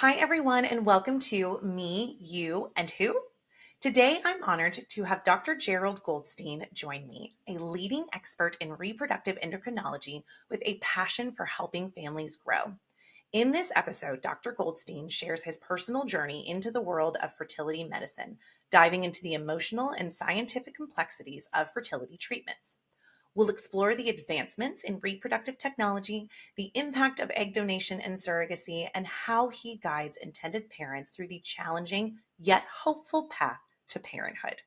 Hi, everyone, and welcome to Me, You, and Who? Today, I'm honored to have Dr. Jerald Goldstein join me, a leading expert in reproductive endocrinology with a passion for helping families grow. In this episode, Dr. Goldstein shares his personal journey into the world of fertility medicine, diving into the emotional and scientific complexities of fertility treatments. We'll explore the advancements in reproductive technology, the impact of egg donation and surrogacy, and how he guides intended parents through the challenging yet hopeful path to parenthood.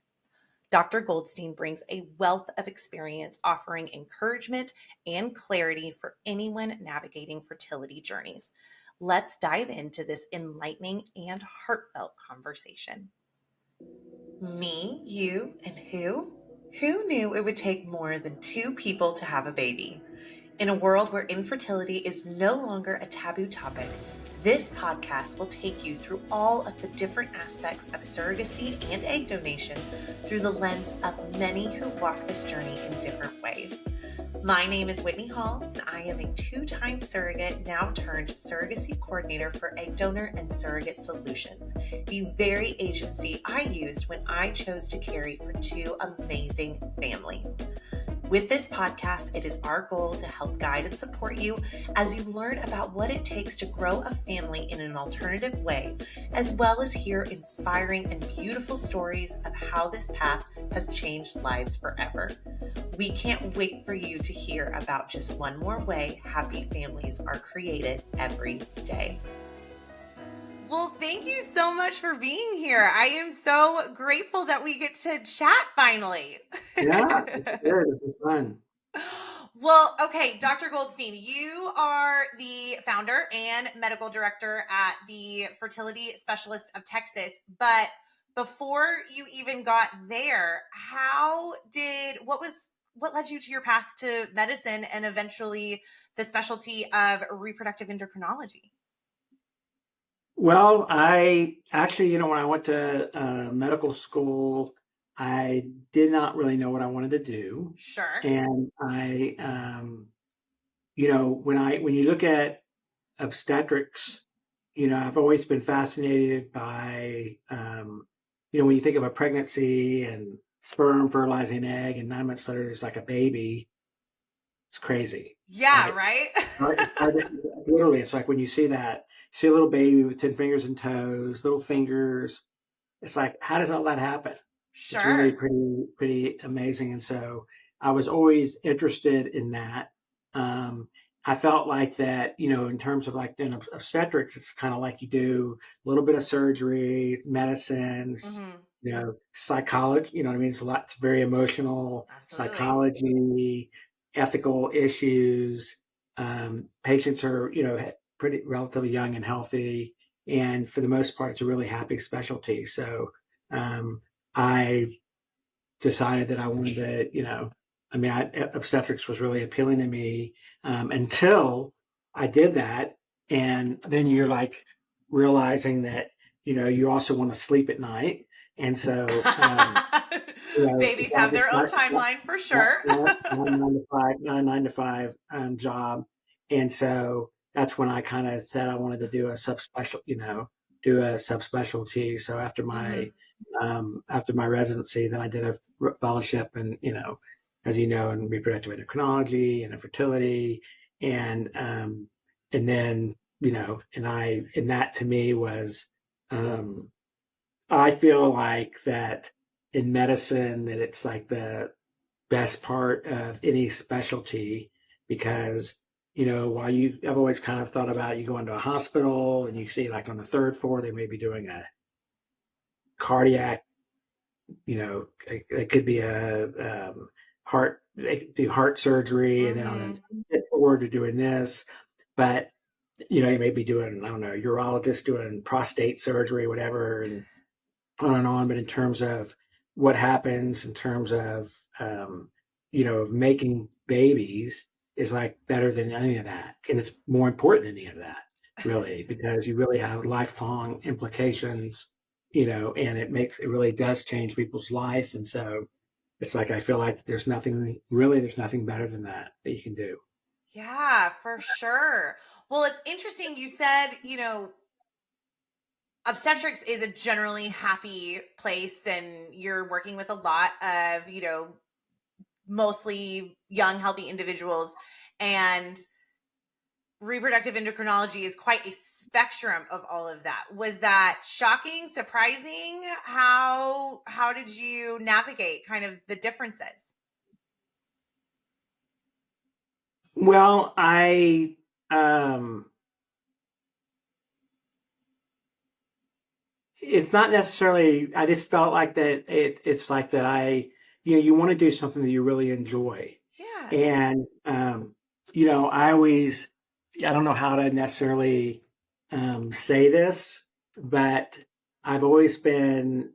Dr. Goldstein brings a wealth of experience offering encouragement and clarity for anyone navigating fertility journeys. Let's dive into this enlightening and heartfelt conversation. Me, you, and who? Who knew it would take more than two people to have a baby? In a world where infertility is no longer a taboo topic, this podcast will take you through all of the different aspects of surrogacy and egg donation through the lens of many who walk this journey in different ways. My name is Whitney Hall, and I am a two-time surrogate, now turned surrogacy coordinator for Egg Donor and Surrogate Solutions, the very agency I used when I chose to carry for two amazing families. With this podcast, it is our goal to help guide and support you as you learn about what it takes to grow a family in an alternative way, as well as hear inspiring and beautiful stories of how this path has changed lives forever. We can't wait for you to hear about just one more way happy families are created every day. Well, thank you so much for being here. I am so grateful that we get to chat finally. Yeah, it's good. This is fun. Well, okay, Dr. Goldstein, you are the founder and medical director at the Fertility Specialist of Texas. But before you even got there, what led you to your path to medicine and eventually the specialty of reproductive endocrinology? Well, I actually, when I went to medical school, I did not really know what I wanted to do. Sure. And when you look at obstetrics, I've always been fascinated by, when you think of a pregnancy and sperm fertilizing an egg, and 9 months later there's like a baby, it's crazy, Yeah, right? right? Literally, it's like when you see a little baby with 10 fingers and toes, little fingers. It's like, how does all that happen? It's really Sure. pretty amazing. And so I was always interested in that. Um, I felt like that, in terms of like doing obstetrics, it's kind of like you do a little bit of surgery, medicines, Hmm. psychology, what I mean? It's very emotional, Absolutely. psychology, ethical issues. Patients are, pretty relatively young and healthy. And for the most part, it's a really happy specialty. So um, I decided that I wanted to, obstetrics was really appealing to me until I did that. And then you're like realizing that, you also want to sleep at night. And so, Babies have their own timeline for sure. not a 9 to 5, not a 9 to 5 job. And so that's when I kind of said I wanted to do a do a subspecialty. So Hmm. after my residency, then I did a fellowship and, as you know, in reproductive endocrinology and infertility. And, and then, and that to me was, um, I feel like that in medicine, that it's like the best part of any specialty because, I've always kind of thought about you go into a hospital and you see like on the third floor, they may be doing a cardiac, it could be a heart, they do heart surgery, and then on Hmm. this floor they're doing this, but you may be doing, I don't know, urologist doing prostate surgery, whatever, and on and on. But in terms of what happens in terms of, of making babies is like better than any of that. And it's more important than any of that, really, because you really have lifelong implications, and it really does change people's life. And so it's like, I feel like there's nothing better than that you can do. Yeah, for sure. Well, it's interesting. You said, obstetrics is a generally happy place, and you're working with a lot of, mostly young, healthy individuals. And reproductive endocrinology is quite a spectrum of all of that. Was that shocking, surprising? How did you navigate kind of the differences? Well, um, it's not necessarily, I just felt like that it's like that you want to do something that you really enjoy. Yeah. And, I always, I don't know how to necessarily say this, but I've always been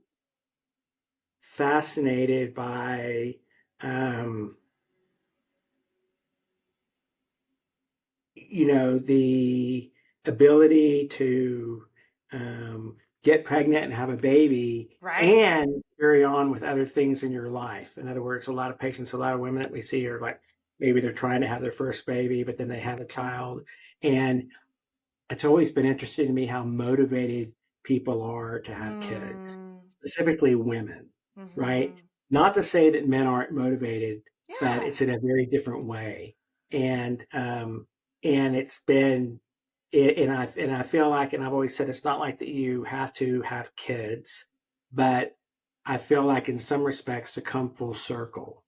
fascinated by, um, the ability to get pregnant and have a baby Right. and carry on with other things in your life. In other words, a lot of patients, a lot of women that we see are like, maybe they're trying to have their first baby, but then they have a child. And it's always been interesting to me how motivated people are to have kids, Mm, specifically women, right? mm-hmm. Not to say that men aren't motivated, but Yeah. it's in a very different way. And it's been it, and I feel like, and I've always said it's not like that you have to have kids, but I feel like in some respects to come full circle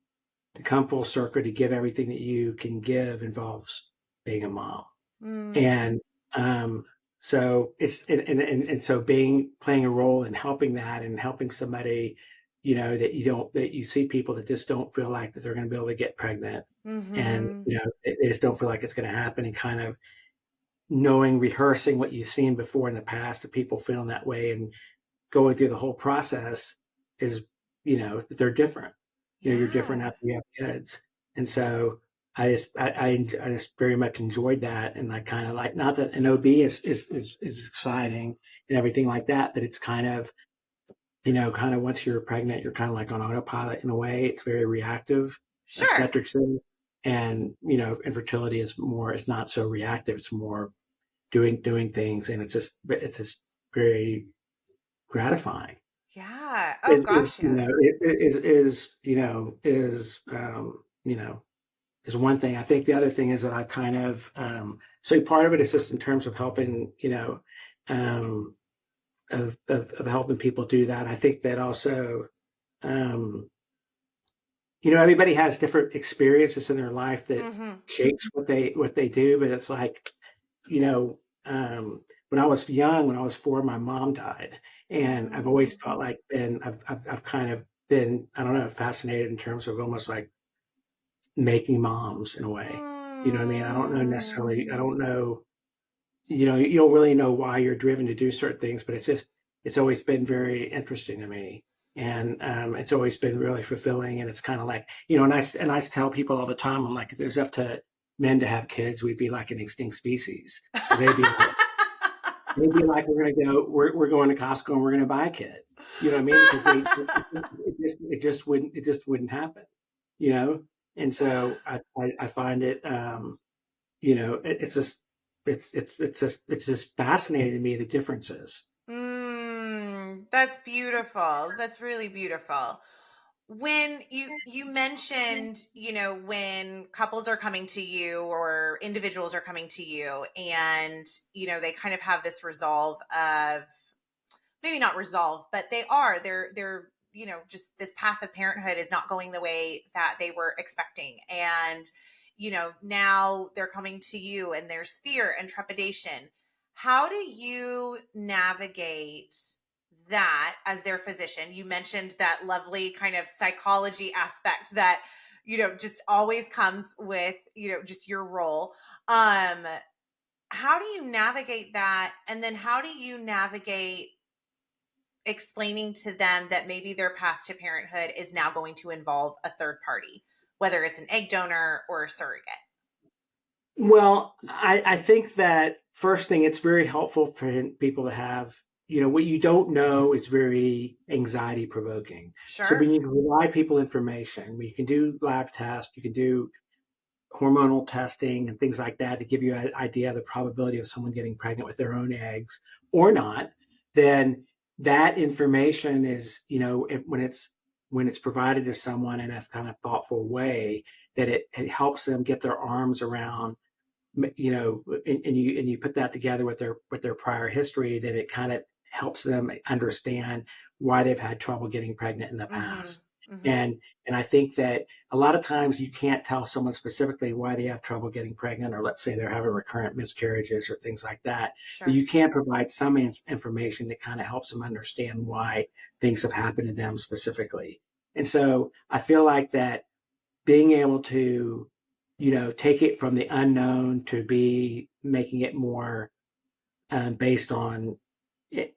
to give everything that you can give involves being a mom. Mm, And, um, so it's and so playing a role in helping that and helping somebody, that you see people that just don't feel like that they're gonna be able to get pregnant, and, mm-hmm. they just don't feel like it's gonna happen, and kind of rehearsing what you've seen before in the past of people feeling that way and going through the whole process is, that they're different. You're different Yeah. after you have kids. And so I just very much enjoyed that. And I kind of like, not that an OB is exciting and everything like that, but it's kind of once you're pregnant, you're kind of like on autopilot in a way. It's very reactive, Sure. obstetrics is. And, infertility it's not so reactive. It's more doing things. And it's just very gratifying. Yeah. Oh Is gosh, yeah. is one thing. I think the other thing is that I kind of so part of it is just in terms of helping, um, of helping people do that. I think that also, um, everybody has different experiences in their life that Mm-hmm. shapes what they do. But it's like, you know, when I was young, when I was 4, my mom died, and I've always Mm, felt like I've kind of been, I don't know, fascinated in terms of almost like making moms in a way. You know what I mean? I don't know necessarily. I mm, don't know. You don't really know why you're driven to do certain things, but it's always been very interesting to me, and it's always been really fulfilling. And it's kind of like, and I tell people all the time, I'm like, if it was up to men to have kids, we'd be like an extinct species because they'd be like, we're going to Costco and we're going to buy a kid. You know what I mean? Because it just wouldn't happen. You know, and so I find it, it's just it's just fascinating to me the differences. That's beautiful. That's really beautiful. When you mentioned, when couples are coming to you or individuals are coming to you, and they kind of have this resolve of, maybe not resolve, but they're just this path of parenthood is not going the way that they were expecting. And now they're coming to you and there's fear and trepidation. How do you navigate that as their physician? You mentioned that lovely kind of psychology aspect that just always comes with just your role. um how do you navigate that, and then how do you navigate explaining to them that maybe their path to parenthood is now going to involve a third party, whether it's an egg donor or a surrogate? Well, I think that first thing, it's very helpful for people to have, what you don't know is very anxiety provoking. So Sure. when you can provide people information, you can do lab tests, you can do hormonal testing and things like that to give you an idea of the probability of someone getting pregnant with their own eggs or not, then that information is, when it's provided to someone in a kind of thoughtful way, that it helps them get their arms around, and you put that together with their prior history, then it kind of helps them understand why they've had trouble getting pregnant in the Mhm. past. Mhm. And I think that a lot of times you can't tell someone specifically why they have trouble getting pregnant, or let's say they're having recurrent miscarriages or things like that. But Sure. you can provide some information that kind of helps them understand why things have happened to them specifically. And so I feel like that being able to, take it from the unknown to be making it more based on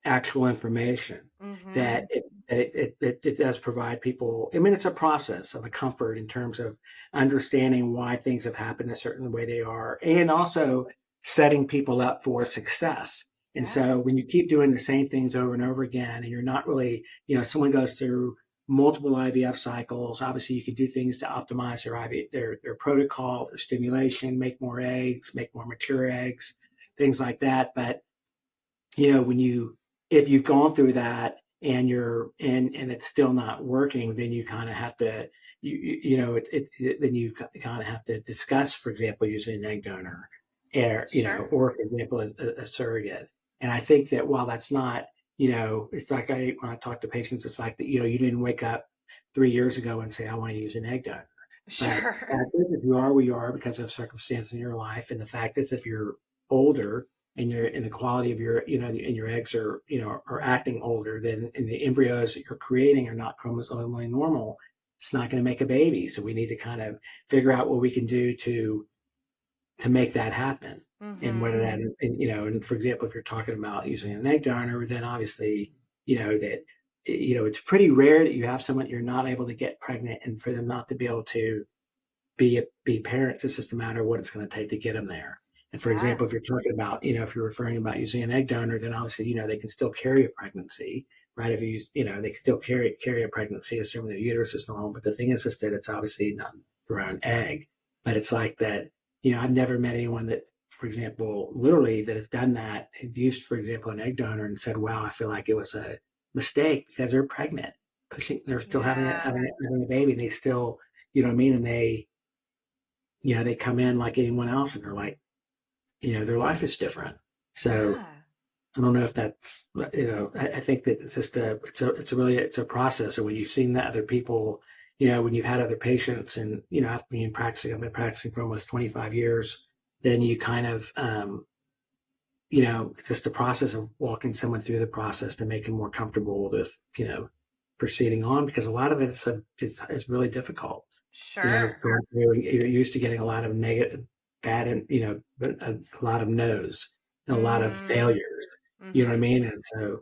actual information, that Mhm. it does provide people. I mean, it's a process of a comfort in terms of understanding why things have happened a certain way they are, and also setting people up for success. And Yeah. so when you keep doing the same things over and over again, and you're not really, someone goes through multiple IVF cycles. Obviously, you can do things to optimize their their protocol, their stimulation, make more eggs, make more mature eggs, things like that. But when if you've gone through that and and it's still not working, then you kind of have to, then you kind of have to discuss, for example, using an egg donor, Sure. or for example, as a surrogate. And I think that while that's not, it's like when I talk to patients, it's like that, you didn't wake up 3 years ago and say, I want to use an egg donor. But the Sure. fact is, if you are where you are because of circumstances in your life, and the fact is, if you're older and the quality of your, and your eggs are, are acting older, then and the embryos that you're creating are not chromosomally normal, it's not going to make a baby. So we need to kind of figure out what we can do to make that happen. And whether Mhm. that, and for example, if you're talking about using an egg donor, then obviously, that, it's pretty rare that you have someone you're not able to get pregnant, and for them not to be able to be parents. It's just a matter of what it's going to take to get them there. And for Yeah. example, if you're talking about, if you're referring about using an egg donor, then obviously, they can still carry a pregnancy, right? If you use, they can still carry a pregnancy, assuming the uterus is normal. But the thing is that it's obviously not their own egg. But it's like that, I've never met anyone that, for example, literally that has done that and used, for example, an egg donor and said, wow, I feel like it was a mistake because they're pregnant, they're still Yeah. having a baby, and they still, you know what I mean? And they come in like anyone else, and they're like, their life is different. So Yeah. I don't know if that's, I think that it's just it's a process. And when you've seen that other people, when you've had other patients, and, after being practicing, I've been practicing for almost 25 years, then you kind of, it's just a process of walking someone through the process to make them more comfortable with, proceeding on, because a lot of it is really difficult. Sure. Going through, you're used to getting a lot of negative, bad, and, but a lot of no's and a lot of Mm. failures. You know what I Mhm. mean? And so, it's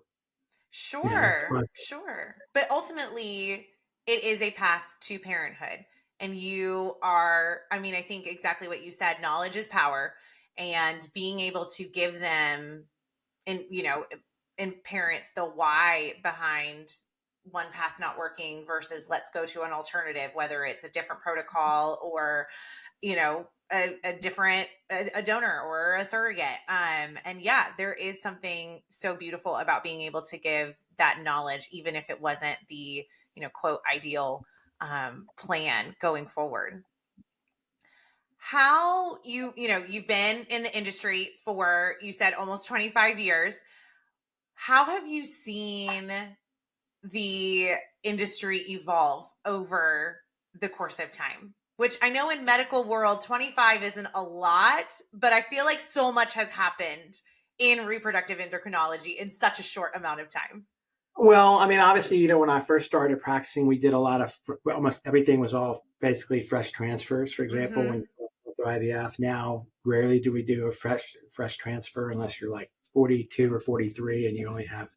Sure. hard. Sure. But ultimately, it is a path to parenthood. And you are, I mean, I think exactly what you said, knowledge is power, and being able to give them, and and parents, the why behind one path not working versus let's go to an alternative, whether it's a different protocol or a different a donor or a surrogate. And yeah, there is something so beautiful about being able to give that knowledge, even if it wasn't the quote ideal plan going forward. How you've been in the industry for, you said, almost 25 years. How have you seen the industry evolve over the course of time? Which I know in medical world 25 isn't a lot, but I feel like so much has happened in reproductive endocrinology in such a short amount of time. Well, I mean, obviously, when I first started practicing, we did a lot of, almost everything was all basically fresh transfers. For example, when Mhm. you go for IVF, now rarely do we do a fresh transfer unless you're like 42 or 43 and you only have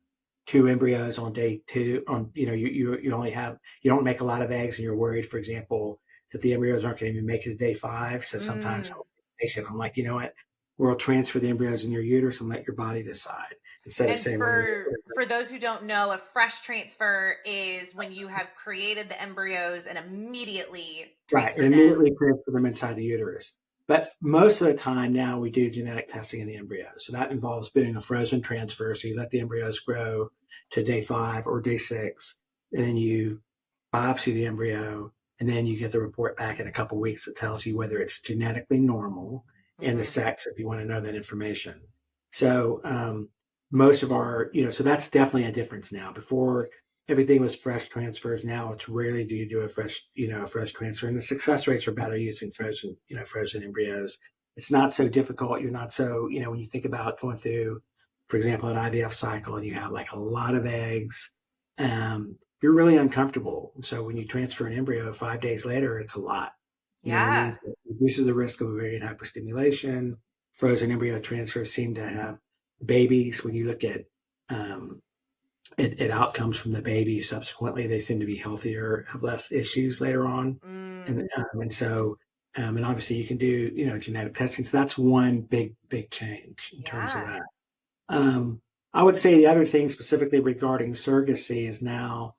two embryos on day two. On you only have, you don't make a lot of eggs, and you're worried, for example, that the embryos aren't going to even make it to day 5. So sometimes Mm. I'm like, you know what, we'll transfer the embryos in your uterus and let your body decide, instead of And saying, well, for those who don't know, a fresh transfer is when you have created the embryos and immediately right, transfer and them. immediately transfer them inside the uterus. but most of the time now we do genetic testing in the embryo. So that involves doing a frozen transfer. So you let the embryos grow to day 5 or day 6, and then you biopsy the embryo, and then you get the report back in a couple of weeks that tells you whether it's genetically normal and the Hmm. sex if you want to know that information. So most of our, so that's definitely a difference now. Before everything was fresh transfers. Now it's rarely do you do a fresh transfer, and the success rates are better using frozen embryos. It's not so difficult. You're not so, when you think about going through, for example, an IVF cycle and you have like a lot of eggs, you're really uncomfortable. So when you transfer an embryo 5 days later, it's a lot. You know what I mean? Yeah. So it reduces the risk of ovarian hyperstimulation. Frozen embryo transfers seem to have babies. When you look at um, outcomes from the baby subsequently, they seem to be healthier, have less issues later on. Mm, And obviously you can do, genetic testing. So that's one big change in terms of yeah. that. Um, I would say the other thing specifically regarding surrogacy is now,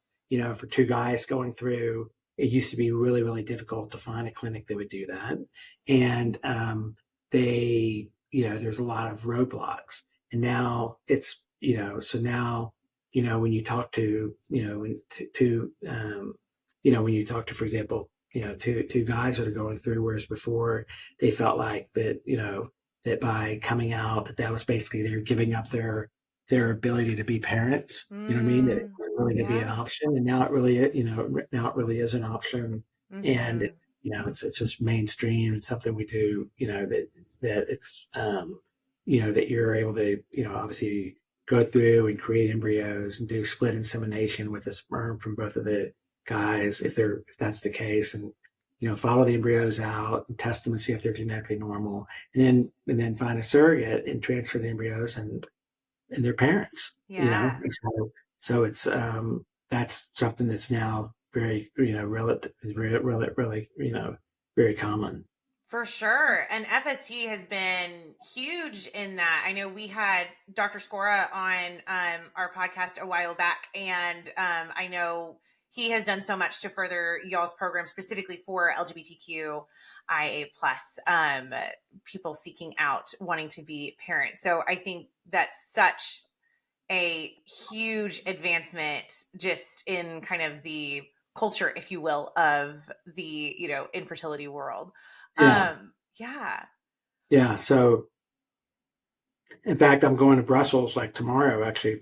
for two guys going through, it used to be really, really difficult to find a clinic that would do that. And there's a lot of roadblocks. And now so now, when you talk to, when you talk to, for example, two guys that are going through, whereas before they felt like that, that by coming out that was basically they're giving up their ability to be parents. You know what I mean? That it mm, wasn't really going to be an yeah. option, and now it really now it really is an option, and Hmm. it's just mainstream. It's something we do. That it's that you're able to obviously go through and create embryos and do split insemination with the sperm from both of the guys if that's the case, and follow the embryos out and test them and see if they're genetically normal, and then find a surrogate and transfer the embryos and their parents. Yeah. So it's that's something that's now very relative, really very common. For sure. And FST has been huge in that. I know we had Dr. Scora on our podcast a while back, and I know he has done so much to further y'all's program specifically for LGBTQIA plus people seeking out wanting to be parents. So I think that's such a huge advancement just in kind of the culture, if you will, of the infertility world. Yeah, Yeah. yeah. So in fact, I'm going to Brussels like tomorrow, actually,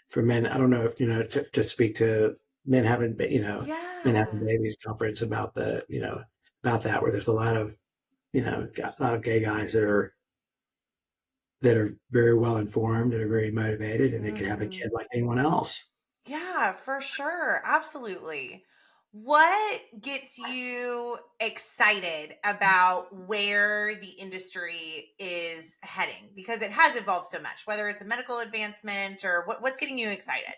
for men. I don't know if to speak to men having men having Yeah. babies conference about about that, where there's a lot of a lot of gay guys that are very well informed, that are very motivated, and they could have a Hmm. kid like anyone else. Yeah, for sure. Absolutely. What gets you excited about where the industry is heading? Because it has evolved so much, whether it's a medical advancement or what's getting you excited?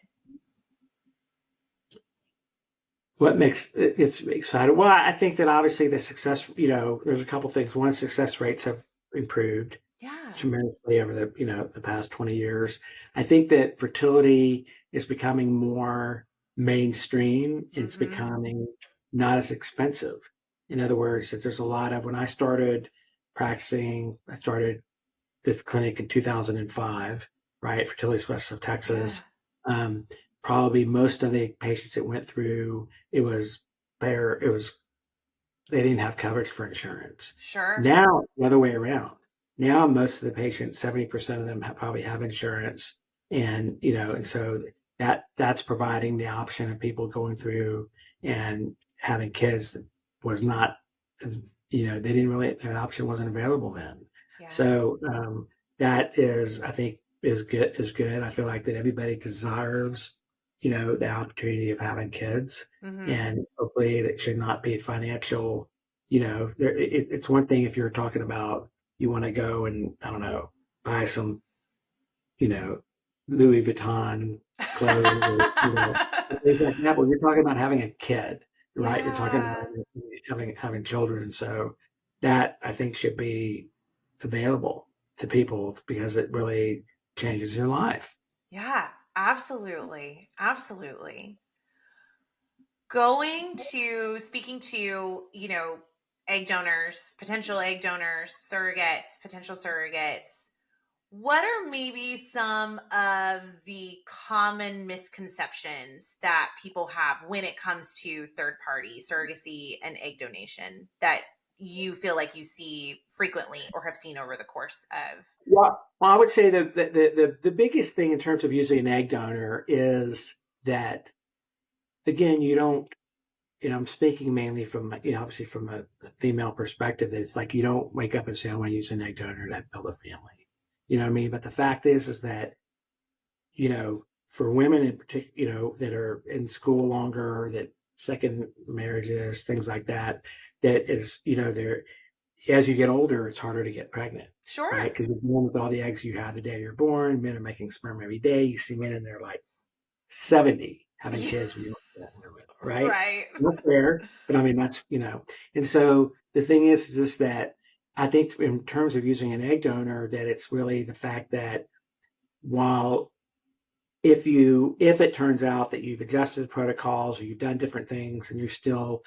What makes it's exciting? Well, I think that obviously the success, there's a couple things. One, success rates have improved Yeah. tremendously over the past 20 years. I think that fertility is becoming more mainstream. It's Mm-hmm. becoming not as expensive. In other words, that there's a lot of when I started practicing, I started this clinic in 2005, right? Fertility Specialist of Yeah. Texas. Um, Probably most of the patients that went through, it was they didn't have coverage for insurance. Sure. Now, the other way around. Now, most of the patients, 70% of them probably have insurance. And so that's providing the option of people going through and having kids that was not, they didn't really, that option wasn't available then. Yeah. So that is, I think, is good. I feel like that everybody deserves, the opportunity of having kids, Mm-hmm. and hopefully it should not be financial. It's one thing if you're talking about you want to go and I don't know buy some you know Louis Vuitton clothes or things like that. But you're talking about having a kid, right? You're talking about Yeah. having children, and so that I think should be available to people because it really changes your life. Yeah. Absolutely. Absolutely. Going to speaking to, egg donors, potential egg donors, surrogates, potential surrogates, what are maybe some of the common misconceptions that people have when it comes to third party surrogacy and egg donation that you feel like you see frequently or have seen over the course of? Well, I would say that the biggest thing in terms of using an egg donor is that, again, you don't, I'm speaking mainly from, obviously from a female perspective, that it's like you don't wake up and say, I want to use an egg donor to build a family. You know what I mean? But the fact is that, for women in particular, that are in school longer, that second marriages, things like that, that is, they're, as you get older, it's harder to get pregnant, right? Sure. Because you're born with all the eggs you have the day you're born. Men are making sperm every day. You see men in there like 70 having kids when you look at that women, right? Right. Not fair, but I mean, that's. And so the thing is this, that I think in terms of using an egg donor, that it's really the fact that while if it turns out that you've adjusted protocols or you've done different things and you still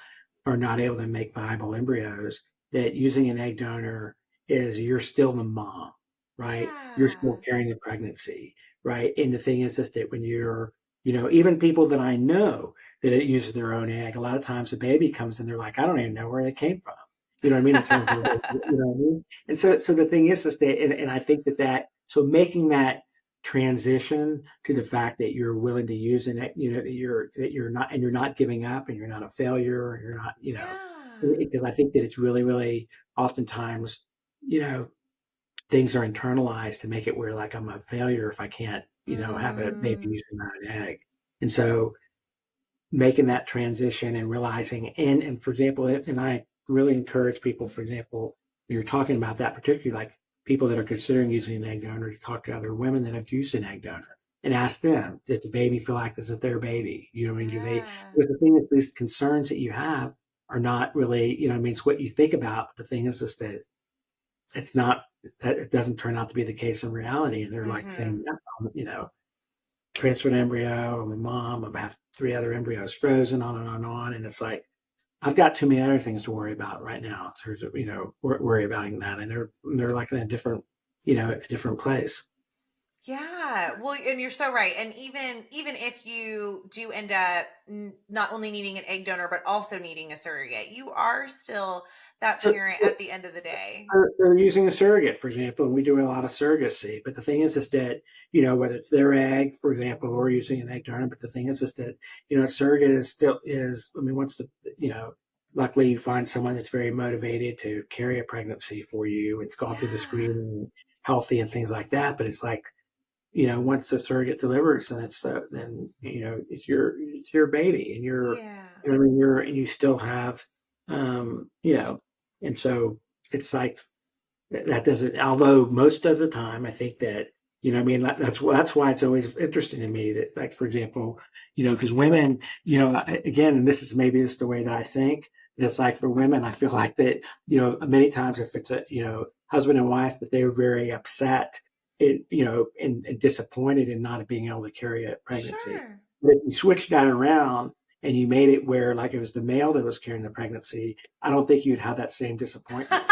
are not able to make viable embryos, that using an egg donor is you're still the mom, right? You're still Yeah. carrying the pregnancy, right? And the thing is that when you're, even people that I know that it uses their own egg, a lot of times the baby comes and they're like, I don't even know where it came from. You know what I mean? In terms of, what I mean? And so the thing is that, and I think so making that transition to the fact that you're willing to use it, that you're not giving up and you're not a failure, and you're not, Yeah. because I think that it's really, really oftentimes, you know, things are internalized to make it where like I'm a failure if I can't, have a baby Mm. using my own egg. And so making that transition and realizing, and for example, and I really encourage people, for example, when you're talking about that, particularly like people that are considering using an egg donor, to talk to other women that have used an egg donor and ask them, does the baby feel like this is their baby? You know what I mean? Do they, Yeah. because the thing is, these concerns that you have are not really, what I mean? It's what you think about. The thing is that it's not, that it doesn't turn out to be the case in reality. And they're like Mm-hmm. saying, yeah, transferred embryo, my mom, I have 3 other embryos frozen, on and on and on. And it's like, I've got too many other things to worry about right now in terms of, worry about that. And they're like in a different, a different place. Yeah. Well, and you're so right. And even if you do end up not only needing an egg donor but also needing a surrogate, you are still that So, parent so at the end of the day. they're using a surrogate, for example, and we do a lot of surrogacy. But the thing is that, whether it's their egg, for example, or using an egg donor, but the thing is that, a surrogate I mean, luckily you find someone that's very motivated to carry a pregnancy for you. It's gone through the Yeah. screening, healthy and things like that. But it's like, once the surrogate delivers, and then, it's your baby, and Yeah. I mean, and you still have, um, you know, and so it's like that doesn't, although most of the time I think that, I mean, that's why it's always interesting to me that, like, for example, because women, again, and this is maybe just the way that I think, it's like for women, I feel like that, many times if it's a, husband and wife, that they're very upset, and disappointed in not being able to carry a pregnancy. Sure. But if you switch that around and you made it where like it was the male that was carrying the pregnancy, I don't think you'd have that same disappointment.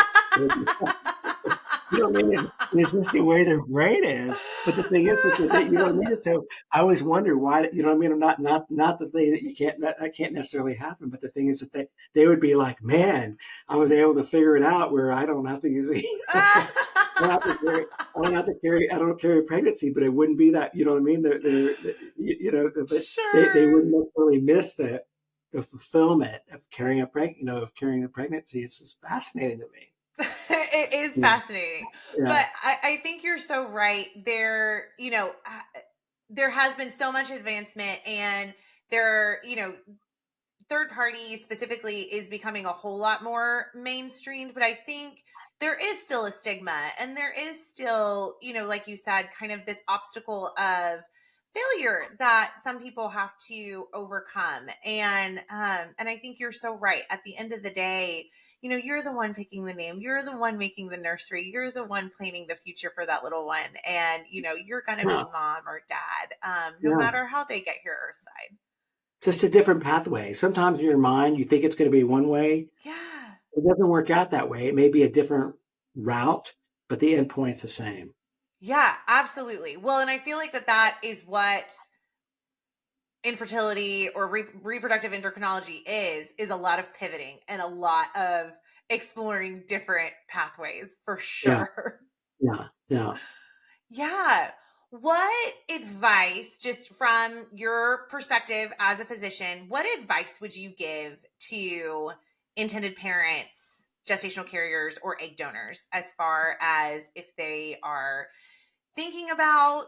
You know what I mean? And it's just the way their brain is. But the thing is that they, you know what I mean? So I always wonder why, you know what I mean? I'm not that they, that you can't, that can't necessarily happen. But the thing is that they would be like, man, I was able to figure it out where I don't have to use it. I don't have to carry, I don't carry pregnancy, but it wouldn't be that, you know what I mean? But they Sure. wouldn't necessarily miss the fulfillment of carrying of carrying a pregnancy. It's just fascinating to me. It is Yeah. fascinating. Yeah. But I think you're so right. There has been so much advancement and there, third party specifically is becoming a whole lot more mainstreamed, but I think there is still a stigma and there is still, like you said, kind of this obstacle of failure that some people have to overcome. And I think you're so right. At the end of the day, you're the one picking the name, you're the one making the nursery, you're the one planning the future for that little one. And you're gonna Yeah. be mom or dad, no Yeah. matter how they get here earthside. Just a different pathway. Sometimes in your mind, you think it's going to be one way, Yeah. it doesn't work out that way. It may be a different route, but the end point's the same. Yeah, absolutely. Well, and I feel like that is what infertility or reproductive endocrinology is a lot of pivoting and a lot of exploring different pathways for Yeah, sure. yeah, yeah. Yeah. What advice, just from your perspective as a physician, what advice would you give to intended parents, gestational carriers, or egg donors as far as if they are thinking about,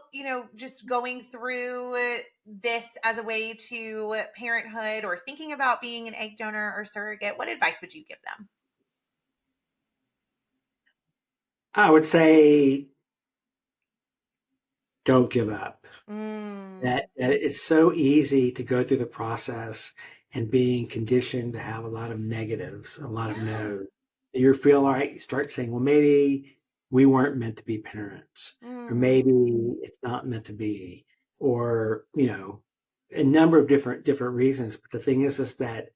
just going through this as a way to parenthood or thinking about being an egg donor or surrogate? What advice would you give them? I would say don't give up. Mm, That it's so easy to go through the process and being conditioned to have a lot of negatives, a lot of yeah. no's. You feel like you start saying, well, maybe we weren't meant to be parents, or maybe Mm, it's not meant to be, or a number of different reasons. But the thing is that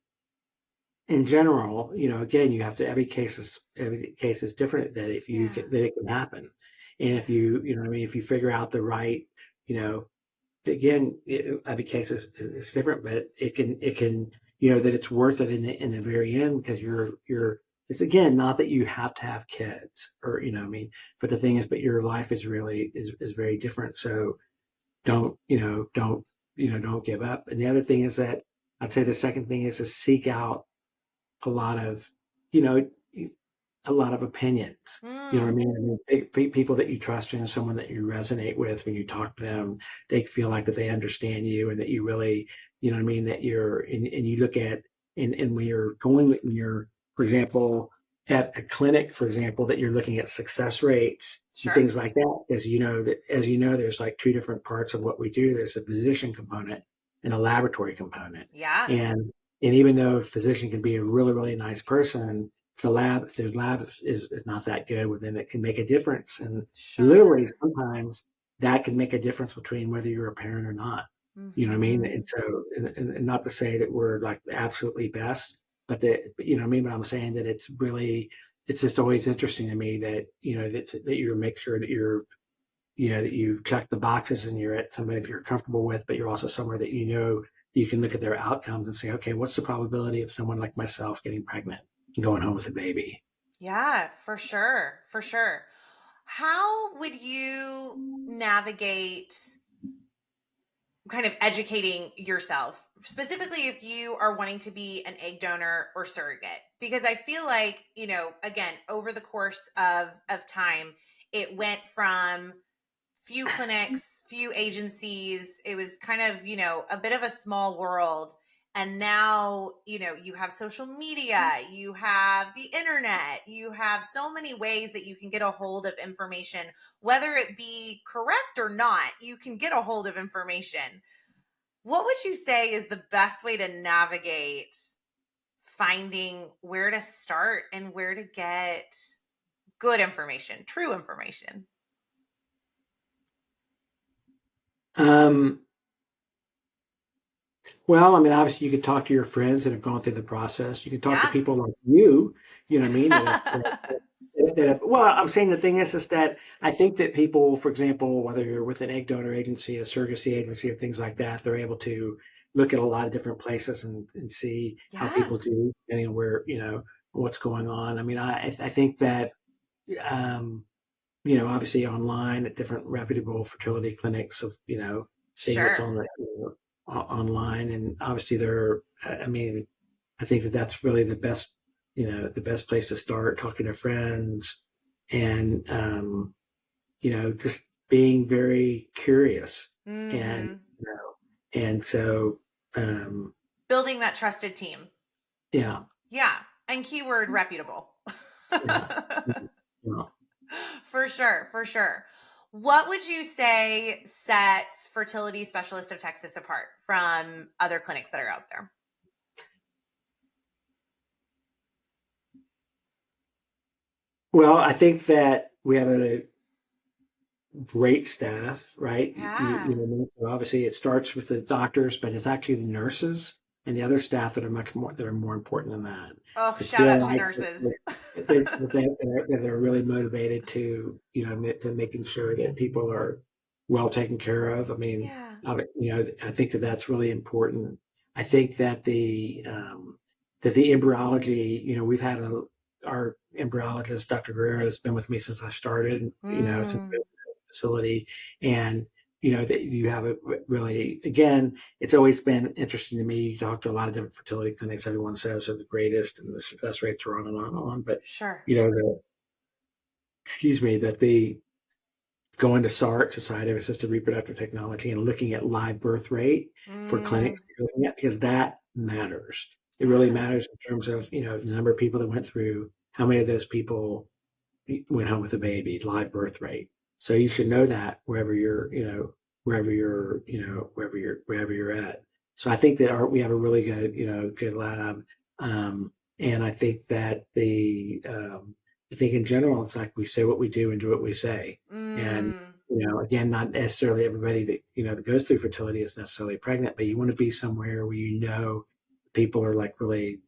in general, again, you have to every case is different. That if you yeah. can, that it can happen, and if Yeah. you know what I mean, if you figure out the right, you know again, every case is different, but it can that it's worth it in the very end because you're it's again not that you have to have kids or I mean, but the thing is, but your life is really is very different. So don't give up. And the other thing is that I'd say the second thing is to seek out a lot of you know a lot of opinions. You know what I Mm, mean? People that you trust and someone that you resonate with when you talk to them, they feel like that they understand you and that you really, what I mean, that and you look at, and when you're when you're, for example, at a clinic, for example, that you're looking at success rates and sure. things like that, as you know, there's like two different parts of what we do. There's a physician component and a laboratory component. Yeah. And, and even though a physician can be a really, really nice person, if the lab is not that good, well, then it can make a difference. And literally, Sure. sometimes that can make a difference between whether you're a parent or not. You know what I mean? And Mm-hmm. so, and not to say that we're like the absolutely best, but you know what I mean? But I'm saying that it's just always interesting to me that, that you make sure that that you check the boxes and you're at somebody that you're comfortable with, but you're also somewhere that you can look at their outcomes and say, okay, what's the probability of someone like myself getting pregnant and going home with a baby? Yeah, for sure. For sure. How would you navigate kind of educating yourself, specifically if you are wanting to be an egg donor or surrogate? Because I feel like, again, over the course of time, it went from few clinics, few agencies. It was kind of, a bit of a small world. And now, you have social media, you have the internet, you have so many ways that you can get a hold of information, whether it be correct or not, you can get a hold of information. What would you say is the best way to navigate finding where to start and where to get good information, true information? Um, well, I mean, obviously, you could talk to your friends that have gone through the process. You can talk to Yeah. people like you know what I mean, well, I'm saying the thing is that I think that people, for example, whether you're with an egg donor agency, a surrogacy agency, or things like that, they're able to look at a lot of different places and see how Yeah. people do, depending on where, what's going on. I mean, I think that, um, obviously online at different reputable fertility clinics of, seeing what's Sure. on online. And obviously I mean, I think that that's really the best place to start talking to friends and, just being very curious and, Mhm. and so, um, Building that trusted team. yeah, Yeah, and keyword reputable. yeah, yeah. For sure, for sure. What would you say sets Fertility Specialist of Texas apart from other clinics that are out there? Well, I think that we have a great staff, right? Yeah. So obviously it starts with the doctors, but it's actually the nurses and the other staff that are more important than that. Oh, I shout feel out to like nurses. that they're really motivated to, to making sure that people are well taken care of. I mean, Yeah. I think that that's really important. I think that the embryology, we've had our embryologist, Dr. Guerrero, has been with me since I started, since the Mm, facility, and that you have a really, again, it's always been interesting to me. You talk to a lot of different fertility clinics. Everyone says they're the greatest, and the success rates are on and on and on. But sure. excuse me, that the going to SART, Society of Assisted Reproductive Technology, and looking at live birth rate for Mm, clinics, looking at, because that matters. It really yeah. matters in terms of the number of people that went through. How many of those people went home with a baby, live birth rate. So you should know that wherever you're at. So I think that we have a really good, good lab. And I think that I think in general, it's like we say what we do and do what we say. And, Mm, again, not necessarily everybody that, that goes through fertility is necessarily pregnant, but you want to be somewhere where, people are like really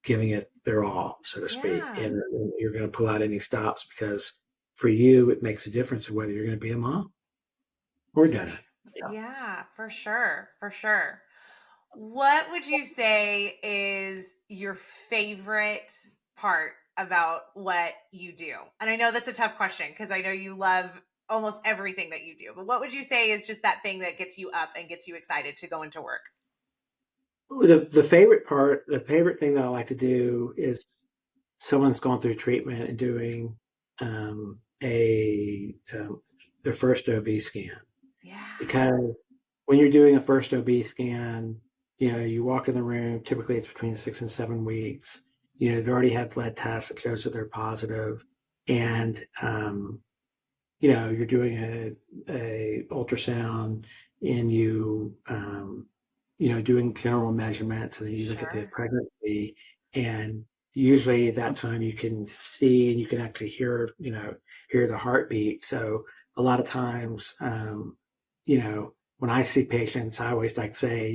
giving it their all, so to speak, yeah. and you're going to pull out any stops because for you, it makes a difference of whether you're going to be a mom or For dad. sh- Yeah. yeah, for sure. For sure. What would you say is your favorite part about what you do? And I know that's a tough question because I know you love almost everything that you do, but what would you say is just that thing that gets you up and gets you excited to go into work? The favorite thing that I like to do is someone's gone through treatment and doing a their first OB scan, Yeah. because when you're doing a first OB scan, you walk in the room. Typically, it's between 6 and 7 weeks. They've already had blood tests that shows that they're positive, and you're doing a ultrasound, and doing general measurements, and then you look at the Sure. pregnancy, and usually at that time you can see and you can actually hear the heartbeat. So a lot of times, when I see patients, I always like say,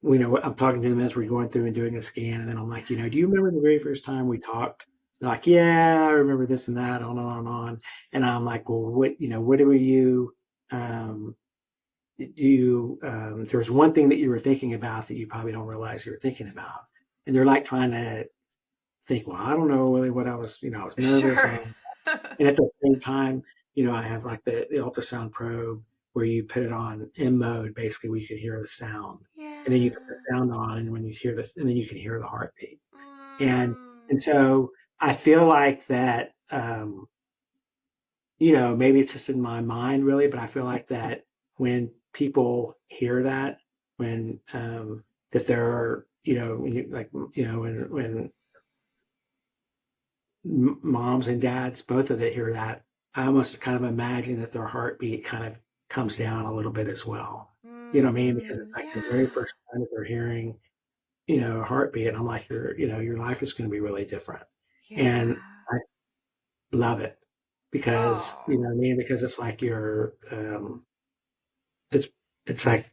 I'm talking to them as we're going through and doing a scan, and then I'm like, do you remember the very first time we talked? They're like, yeah, I remember this and that, on and on and on. And I'm like, well, what were you, um, there's one thing that you were thinking about that you probably don't realize you were thinking about. And they're like trying to think, well, I don't know really what I was, I was nervous. Sure. And at the same time, I have like the ultrasound probe where you put it on M mode, basically, where you can hear the sound. And then you put the Yeah. sound on, and when you hear this, and then you can hear the heartbeat. And Mm, and so I feel like that, maybe it's just in my mind really, but I feel like that when people hear that, when that there are, when moms and dads, both of it hear that, I almost kind of imagine that their heartbeat kind of comes down a little bit as well. You know what I mean? Because it's like the very yeah. first time that they're hearing, a heartbeat, and I'm like, your life is going to be really different. And Yeah. I love it because, Oh. what I mean? Because it's like it's, it's like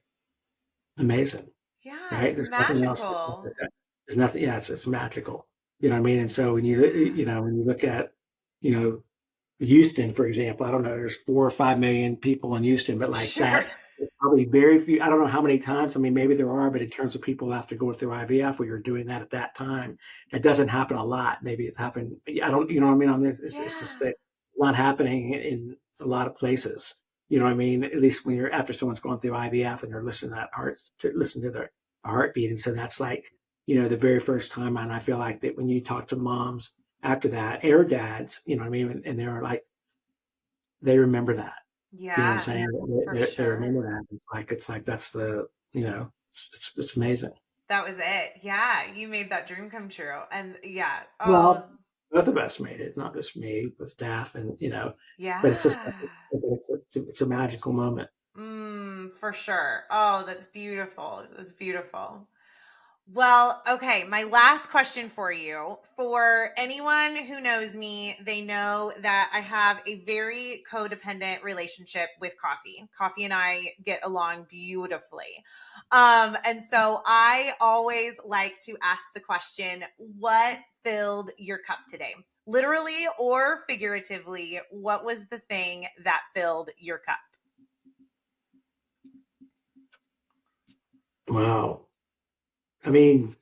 amazing, Yeah, right? it's There's nothing else. magical. There's nothing. Yeah, it's magical. You know what I mean? And so when you look at, you know, Houston, for example, I don't know, there's 4 or 5 million people in Houston, but like Sure. that, probably very few. I don't know how many times. I mean, maybe there are, but in terms of people after going through IVF, where you're doing that at that time, it doesn't happen a lot. Maybe it's happened. I don't, you know what I mean? It's just Yeah. that it's not happening in a lot of places. You know what I mean? At least when you're after someone's going through IVF and they're listening to listen to their heartbeat, and so that's like the very first time. And I feel like that when you talk to moms after that, air dads, you know what I mean, and they're like they remember that. You know what I'm Yeah, saying? for They sure. remember that. It's like that's the it's amazing. That was it. Yeah, you made that dream come true. And yeah, oh, Well, both of us made it. It's not just me, but staff, and but it's just yeah. it's a magical moment. For sure. Oh, that's beautiful. That's beautiful. Well, okay. My last question for you. For anyone who knows me, they know that I have a very codependent relationship with coffee. Coffee and I get along beautifully. And so I always like to ask the question, what filled your cup today? Literally or figuratively, what was the thing that filled your cup? Wow. I mean,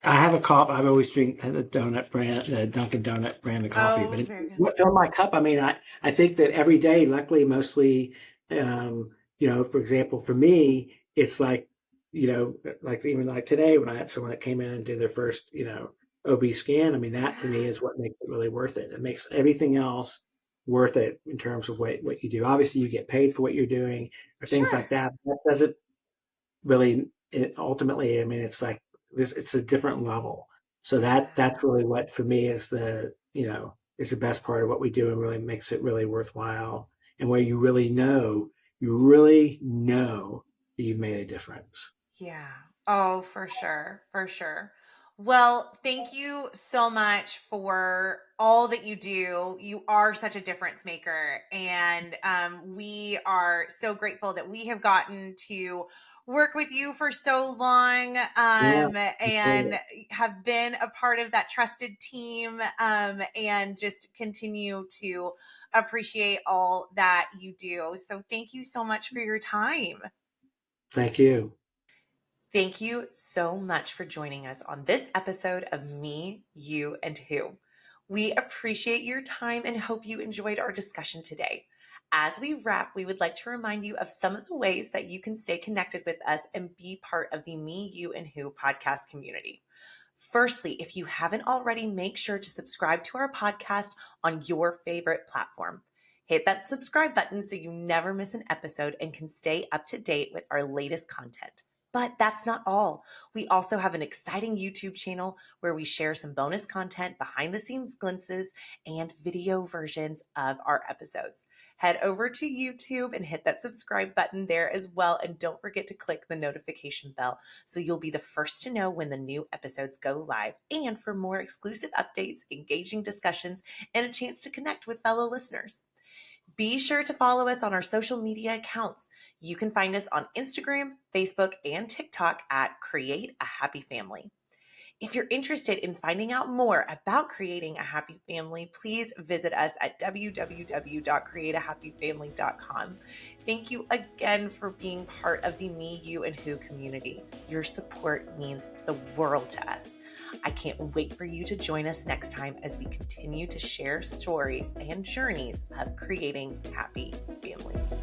I have a cup. I've always drink the donut brand, the Dunkin' Donut brand of coffee. Oh, But very good. what filled my cup? I mean, I think that every day, luckily, mostly, for example, for me, it's like, like even like today when I had someone that came in and did their first, OB scan. I mean, that to me Yeah, is what makes it really worth it. It makes everything else worth it in terms of what you do. Obviously, you get paid for what you're doing or things like sure. that. That doesn't really ultimately, I mean, it's like this, it's a different level. So Yeah. that's really what for me is is the best part of what we do and really makes it really worthwhile, and where you really know that you've made a difference. Yeah. Oh, for sure. For sure. Well, thank you so much for all that you do. You are such a difference maker. And we are so grateful that we have gotten to work with you for so long Yeah, and absolutely. have been a part of that trusted team and just continue to appreciate all that you do. So, thank you so much for your time. Thank you. Thank you so much for joining us on this episode of Me, You, and Who. We appreciate your time and hope you enjoyed our discussion today. As we wrap, we would like to remind you of some of the ways that you can stay connected with us and be part of the Me, You, and Who podcast community. Firstly, if you haven't already, make sure to subscribe to our podcast on your favorite platform. Hit that subscribe button so you never miss an episode and can stay up to date with our latest content. But that's not all. We also have an exciting YouTube channel where we share some bonus content, behind the scenes glimpses, and video versions of our episodes. Head over to YouTube and hit that subscribe button there as well. And don't forget to click the notification bell so you'll be the first to know when the new episodes go live. And for more exclusive updates, engaging discussions, and a chance to connect with fellow listeners. Be sure to follow us on our social media accounts. You can find us on Instagram, Facebook, and TikTok at Create a Happy Family. If you're interested in finding out more about creating a happy family, please visit us at www.createahappyfamily.com. Thank you again for being part of the Me, You, and Who community. Your support means the world to us. I can't wait for you to join us next time as we continue to share stories and journeys of creating happy families.